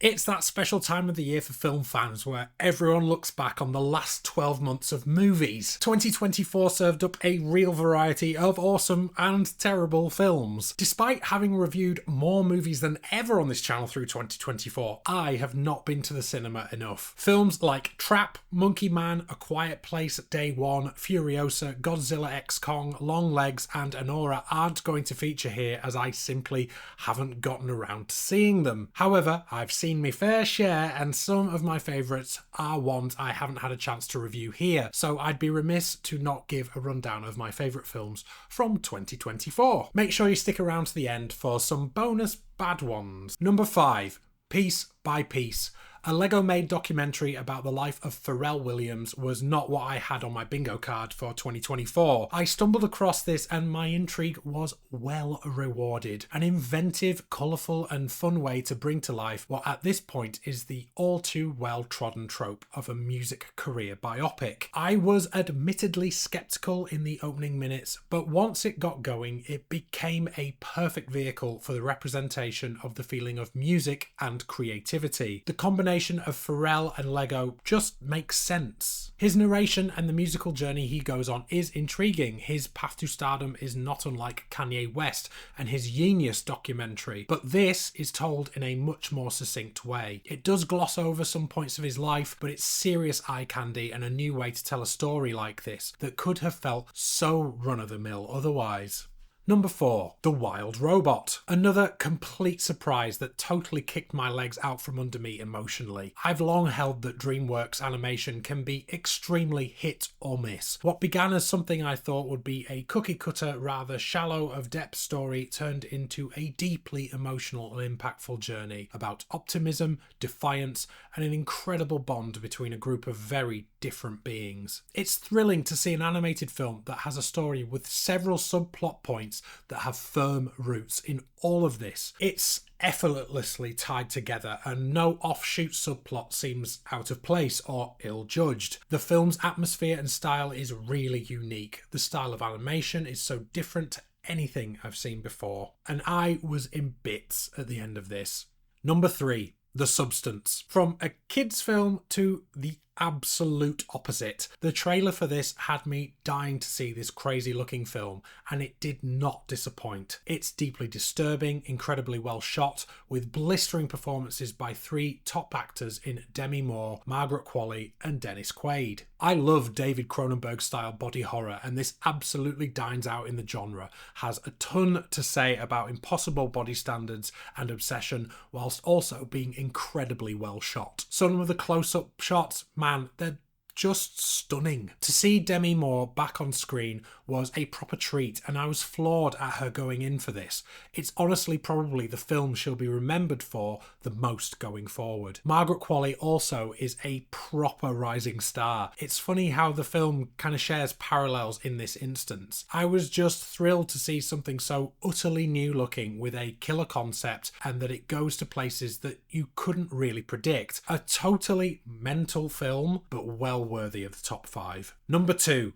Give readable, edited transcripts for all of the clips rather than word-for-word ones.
It's that special time of the year for film fans where everyone looks back on the last 12 months of movies. 2024 served up a real variety of awesome and terrible films. Despite having reviewed more movies than ever on this channel through 2024, I have not been to the cinema enough. Films like Trap, Monkey Man, A Quiet Place, Day One, Furiosa, Godzilla x Kong, Long Legs and Anora aren't going to feature here as I simply haven't gotten around to seeing them. However, I've seen me fair share, and some of my favourites are ones I haven't had a chance to review here, so I'd be remiss to not give a rundown of my favourite films from 2024. Make sure you stick around to the end for some bonus bad ones. Number 5, Piece by Piece. A Lego-made documentary about the life of Pharrell Williams was not what I had on my bingo card for 2024. I stumbled across this and my intrigue was well rewarded. An inventive, colourful and fun way to bring to life what at this point is the all too well trodden trope of a music career biopic. I was admittedly sceptical in the opening minutes, but once it got going, it became a perfect vehicle for the representation of the feeling of music and creativity. The combination of Pharrell and Lego just makes sense. His narration and the musical journey he goes on is intriguing. His path to stardom is not unlike Kanye West and his Genius documentary, but this is told in a much more succinct way. It does gloss over some points of his life, but it's serious eye candy and a new way to tell a story like this that could have felt so run-of-the-mill otherwise. Number 4, The Wild Robot. Another complete surprise that totally kicked my legs out from under me emotionally. I've long held that DreamWorks animation can be extremely hit or miss. What began as something I thought would be a cookie-cutter, rather shallow of depth story turned into a deeply emotional and impactful journey about optimism, defiance, and an incredible bond between a group of very different beings. It's thrilling to see an animated film that has a story with several subplot points that have firm roots in all of this. It's effortlessly tied together and no offshoot subplot seems out of place or ill-judged. The film's atmosphere and style is really unique. The style of animation is so different to anything I've seen before, and I was in bits at the end of this. Number 3, The Substance. From a kids' film to the absolute opposite. The trailer for this had me dying to see this crazy looking film, and it did not disappoint. It's deeply disturbing, incredibly well shot, with blistering performances by 3 top actors in Demi Moore, Margaret Qualley and Dennis Quaid. I love David Cronenberg style body horror, and this absolutely dines out in the genre, has a ton to say about impossible body standards and obsession, whilst also being incredibly well shot. Some of the close-up shots, man, they're just stunning. To see Demi Moore back on screen was a proper treat, and I was floored at her going in for this. It's honestly probably the film she'll be remembered for the most going forward. Margaret Qualley also is a proper rising star. It's funny how the film kind of shares parallels in this instance. I was just thrilled to see something so utterly new looking with a killer concept and that it goes to places that you couldn't really predict. A totally mental film, but well worthy of the top 5. Number 2,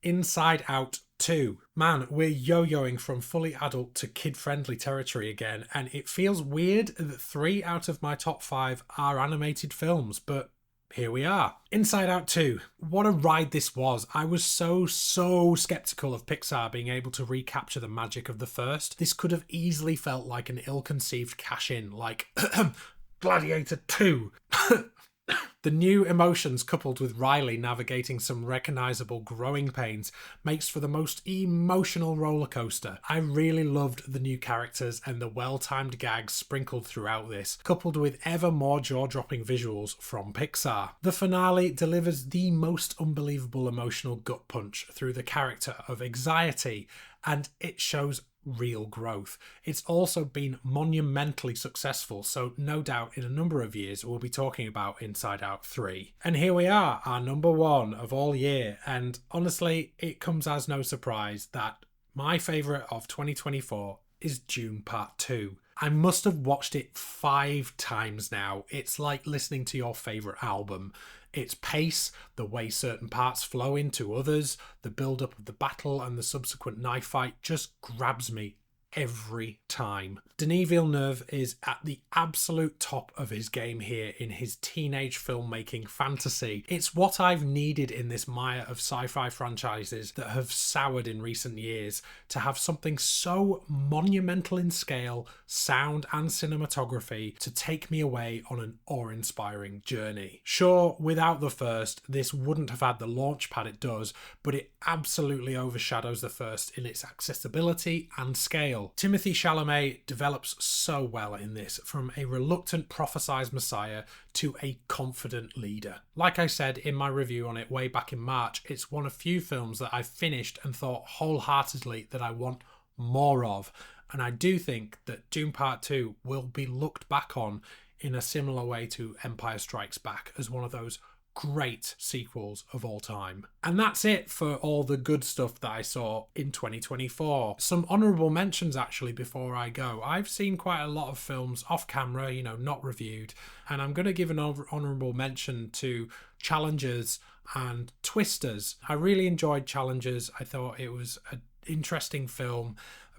Inside Out 2. Man, we're yo-yoing from fully adult to kid-friendly territory again, and it feels weird that 3 out of my top 5 are animated films, but here we are. Inside Out 2. What a ride this was. I was so skeptical of Pixar being able to recapture the magic of the first. This could have easily felt like an ill-conceived cash-in, like Gladiator 2. The new emotions coupled with Riley navigating some recognisable growing pains makes for the most emotional roller coaster. I really loved the new characters and the well-timed gags sprinkled throughout this, coupled with ever more jaw-dropping visuals from Pixar. The finale delivers the most unbelievable emotional gut punch through the character of Anxiety, and it shows real growth. It's also been monumentally successful, so no doubt in a number of years we'll be talking about Inside Out 3. And here we are, our number 1 of all year, and honestly it comes as no surprise that my favourite of 2024 is Dune Part 2. I must have watched it 5 times now. It's like listening to your favourite album. Its pace, the way certain parts flow into others, the build-up of the battle and the subsequent knife fight just grabs me every time. Denis Villeneuve is at the absolute top of his game here in his teenage filmmaking fantasy. It's what I've needed in this mire of sci-fi franchises that have soured in recent years, to have something so monumental in scale, sound and cinematography to take me away on an awe-inspiring journey. Sure, without the first, this wouldn't have had the launch pad it does, but it absolutely overshadows the first in its accessibility and scale. Timothée Chalamet develops so well in this, from a reluctant prophesized messiah to a confident leader. Like I said in my review on it way back in March, it's one of few films that I've finished and thought wholeheartedly that I want more of, and I do think that Dune Part 2 will be looked back on in a similar way to Empire Strikes Back as one of those great sequels of all time. And that's it for all the good stuff that I saw in 2024. Some honourable mentions actually before I go. I've seen quite a lot of films off camera, not reviewed, and I'm going to give an honourable mention to Challengers and Twisters. I really enjoyed Challengers. I thought it was an interesting film,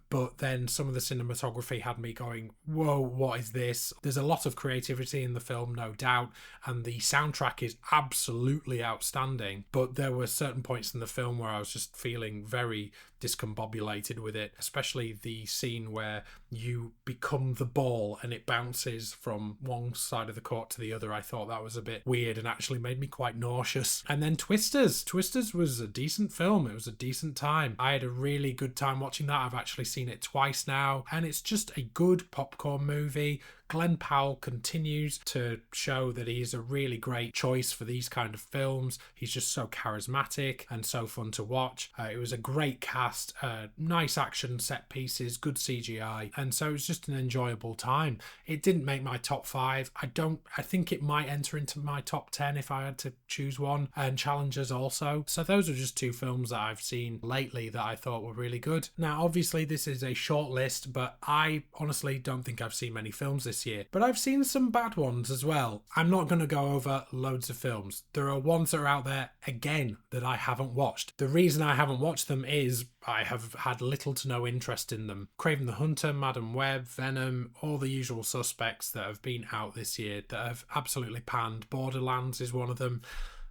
but then some of the cinematography had me going, whoa, what is this? There's a lot of creativity in the film, no doubt, and the soundtrack is absolutely outstanding, but there were certain points in the film where I was just feeling very discombobulated with it, especially the scene where you become the ball and it bounces from one side of the court to the other. I thought that was a bit weird and actually made me quite nauseous. And then Twisters was a decent film. It was a decent time. I had a really good time watching that. I've actually seen it twice now, and it's just a good popcorn movie. Glenn Powell continues to show that he is a really great choice for these kind of films. He's just so charismatic and so fun to watch. It was a great cast, nice action set pieces, good CGI, and so it was just an enjoyable time. It didn't make my top 5. I think it might enter into my top 10 if I had to choose one, and Challengers also. So those are just 2 films that I've seen lately that I thought were really good. Now, obviously this is a short list, but I honestly don't think I've seen many films this year, but I've seen some bad ones as well. I'm not going to go over loads of films. There are ones that are out there, again, that I haven't watched. The reason I haven't watched them is I have had little to no interest in them. Kraven the Hunter, Madam Web, Venom, all the usual suspects that have been out this year that have absolutely panned. Borderlands is one of them.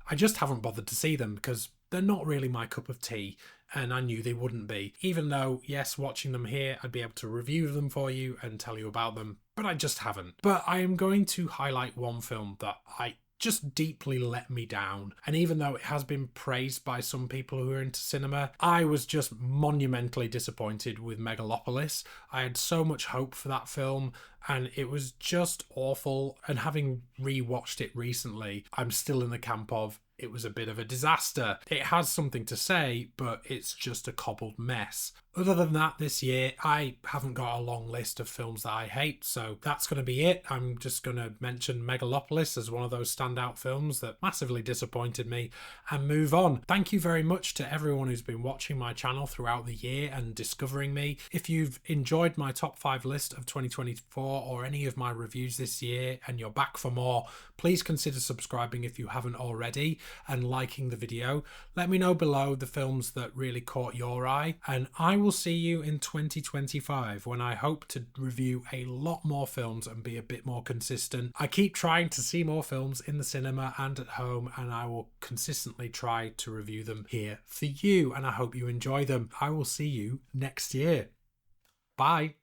I just haven't bothered to see them because they're not really my cup of tea, and I knew they wouldn't be. Even though, yes, watching them here, I'd be able to review them for you and tell you about them, but I just haven't. But I am going to highlight one film that I just deeply let me down. And even though it has been praised by some people who are into cinema, I was just monumentally disappointed with Megalopolis. I had so much hope for that film, and it was just awful. And having rewatched it recently, I'm still in the camp of it was a bit of a disaster. It has something to say, but it's just a cobbled mess. Other than that, this year, I haven't got a long list of films that I hate, so that's going to be it. I'm just going to mention Megalopolis as one of those standout films that massively disappointed me and move on. Thank you very much to everyone who's been watching my channel throughout the year and discovering me. If you've enjoyed my top 5 list of 2024 or any of my reviews this year and you're back for more, please consider subscribing if you haven't already and liking the video. Let me know below the films that really caught your eye, and I will see you in 2025 when I hope to review a lot more films and be a bit more consistent. I keep trying to see more films in the cinema and at home, and I will consistently try to review them here for you, and I hope you enjoy them. I will see you next year. Bye.